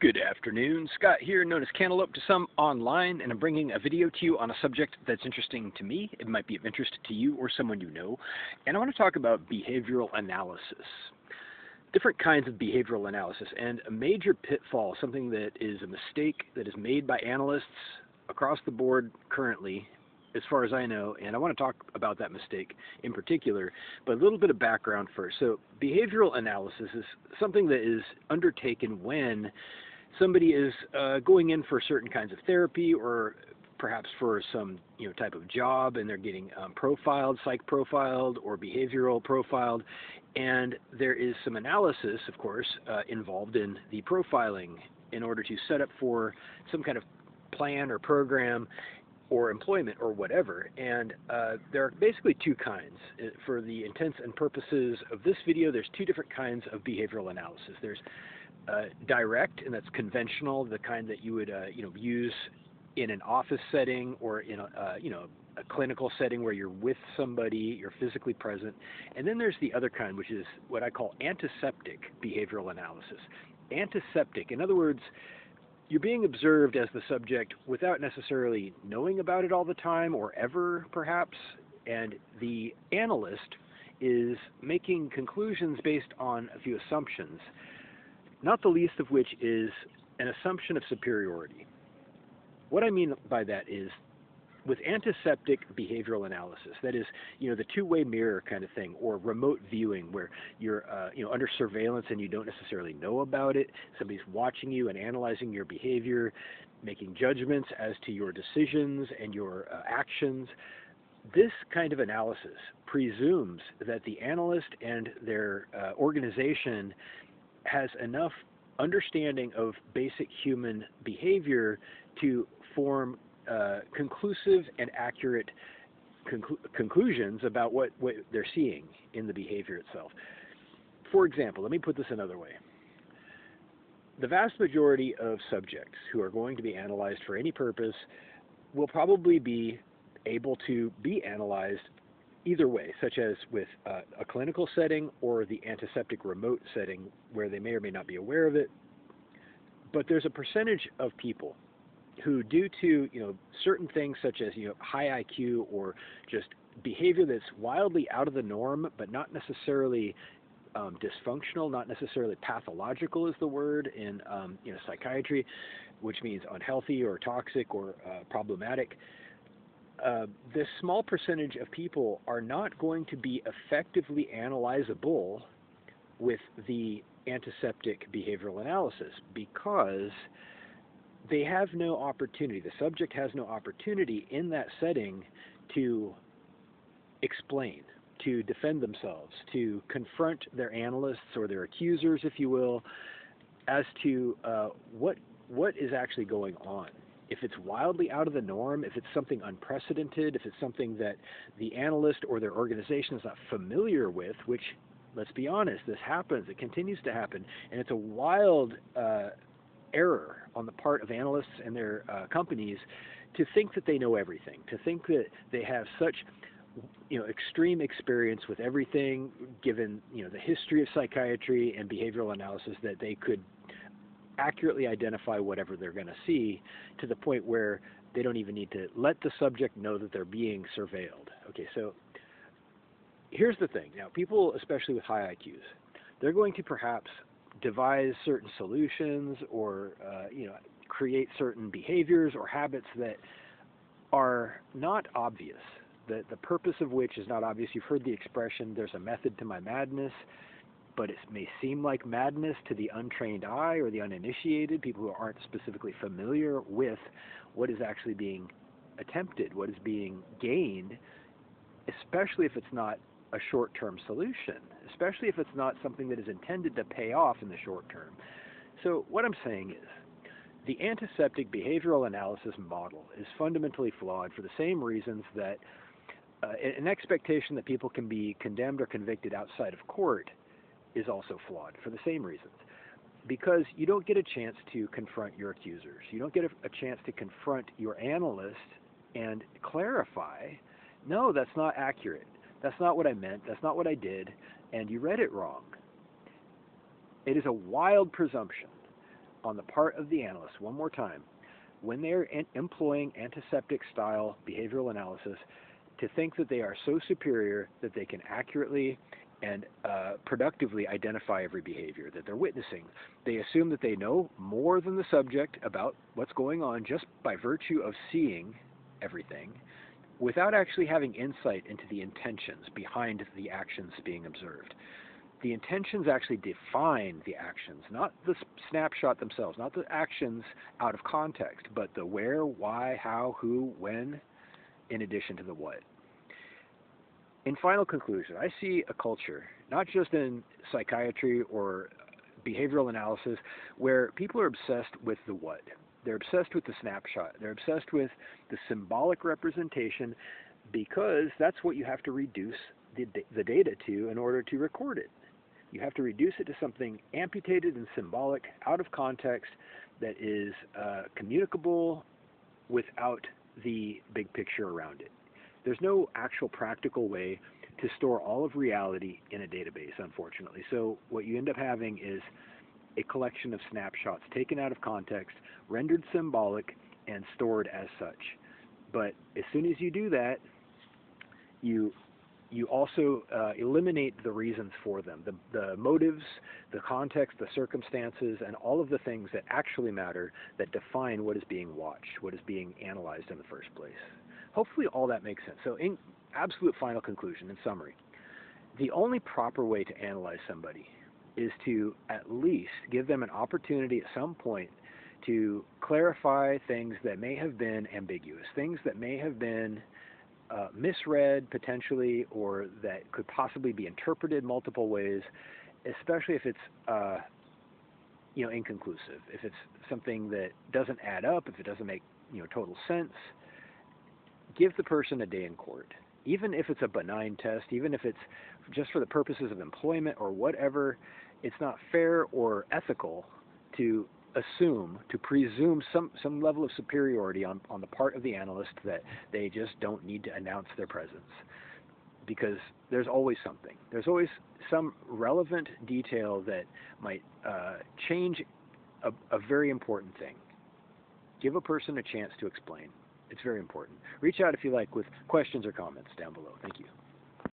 Good afternoon, Scott here, known as Cantaloupe to some online, and I'm bringing a video to you on a subject that's interesting to me. It might be of interest to you or someone you know, and I want to talk about behavioral analysis. Different kinds of behavioral analysis, and a major pitfall, something that is a mistake that is made by analysts across the board currently, as far as I know, and I want to talk about that mistake in particular, but a little bit of background first. So behavioral analysis is something that is undertaken when somebody is going in for certain kinds of therapy or perhaps for some type of job, and they're getting profiled, psych profiled, or behavioral profiled, and there is some analysis, of course, involved in the profiling in order to set up for some kind of plan or program or employment or whatever. And there are basically two kinds. For the intents and purposes of this video, there's two different kinds of behavioral analysis. There's direct, and that's conventional, the kind that you would use in an office setting or in a clinical setting where you're with somebody, you're physically present. And then there's the other kind, which is what I call antiseptic behavioral analysis. Antiseptic, in other words, you're being observed as the subject without necessarily knowing about it all the time or ever, perhaps, and the analyst is making conclusions based on a few assumptions, not the least of which is an assumption of superiority. What I mean by that is, with antiseptic behavioral analysis, that is, the two-way mirror kind of thing, or remote viewing, where you're, under surveillance and you don't necessarily know about it. Somebody's watching you and analyzing your behavior, making judgments as to your decisions and your actions. This kind of analysis presumes that the analyst and their organization has enough understanding of basic human behavior to form conclusive and accurate conclusions about what they're seeing in the behavior itself. For example, let me put this another way. The vast majority of subjects who are going to be analyzed for any purpose will probably be able to be analyzed either way, such as with a clinical setting or the antiseptic remote setting where they may or may not be aware of it. But there's a percentage of people who, due to certain things such as high IQ or just behavior that's wildly out of the norm, but not necessarily dysfunctional, not necessarily pathological is the word in psychiatry, which means unhealthy or toxic or problematic. This small percentage of people are not going to be effectively analyzable with the antiseptic behavioral analysis because they have no opportunity. The subject has no opportunity in that setting to explain, to defend themselves, to confront their analysts or their accusers, if you will, as to what is actually going on. If it's wildly out of the norm, if it's something unprecedented, if it's something that the analyst or their organization is not familiar with, which, let's be honest, this happens, it continues to happen, and it's a wild error on the part of analysts and their companies to think that they know everything, to think that they have such extreme experience with everything, given the history of psychiatry and behavioral analysis, that they could accurately identify whatever they're going to see, to the point where they don't even need to let the subject know that they're being surveilled. Okay, so here's the thing. Now, people, especially with high IQs, they're going to perhaps devise certain solutions or create certain behaviors or habits that are not obvious, the purpose of which is not obvious. You've heard the expression, there's a method to my madness, but it may seem like madness to the untrained eye or the uninitiated, people who aren't specifically familiar with what is actually being attempted, what is being gained, especially if it's not a short-term solution, especially if it's not something that is intended to pay off in the short term. So what I'm saying is, the antiseptic behavioral analysis model is fundamentally flawed for the same reasons that an expectation that people can be condemned or convicted outside of court is also flawed for the same reasons. Because you don't get a chance to confront your accusers. You don't get a chance to confront your analyst and clarify, no, that's not accurate. That's not what I meant. That's not what I did. And you read it wrong. It is a wild presumption on the part of the analyst, one more time, when they're employing antiseptic style behavioral analysis, to think that they are so superior that they can accurately and productively identify every behavior that they're witnessing. They assume that they know more than the subject about what's going on just by virtue of seeing everything, without actually having insight into the intentions behind the actions being observed. The intentions actually define the actions, not the snapshot themselves, not the actions out of context, but the where, why, how, who, when, in addition to the what. In final conclusion, I see a culture, not just in psychiatry or behavioral analysis, where people are obsessed with the what. They're obsessed with the snapshot. They're obsessed with the symbolic representation, because that's what you have to reduce the data to in order to record it. You have to reduce it to something amputated and symbolic, out of context, that is communicable without the big picture around it. There's no actual practical way to store all of reality in a database, unfortunately. So what you end up having is a collection of snapshots taken out of context, rendered symbolic, and stored as such. But as soon as you do that, you also eliminate the reasons for them, the motives, the context, the circumstances, and all of the things that actually matter, that define what is being watched, what is being analyzed in the first place. Hopefully all that makes sense. So in absolute final conclusion, in summary, the only proper way to analyze somebody is to at least give them an opportunity at some point to clarify things that may have been ambiguous, things that may have been misread potentially, or that could possibly be interpreted multiple ways, especially if it's inconclusive, if it's something that doesn't add up, if it doesn't make total sense. Give the person a day in court, even if it's a benign test, even if it's just for the purposes of employment or whatever. It's not fair or ethical to presume some level of superiority on the part of the analyst, that they just don't need to announce their presence, because there's always something. There's always some relevant detail that might change a very important thing. Give a person a chance to explain. It's very important. Reach out if you like with questions or comments down below. Thank you.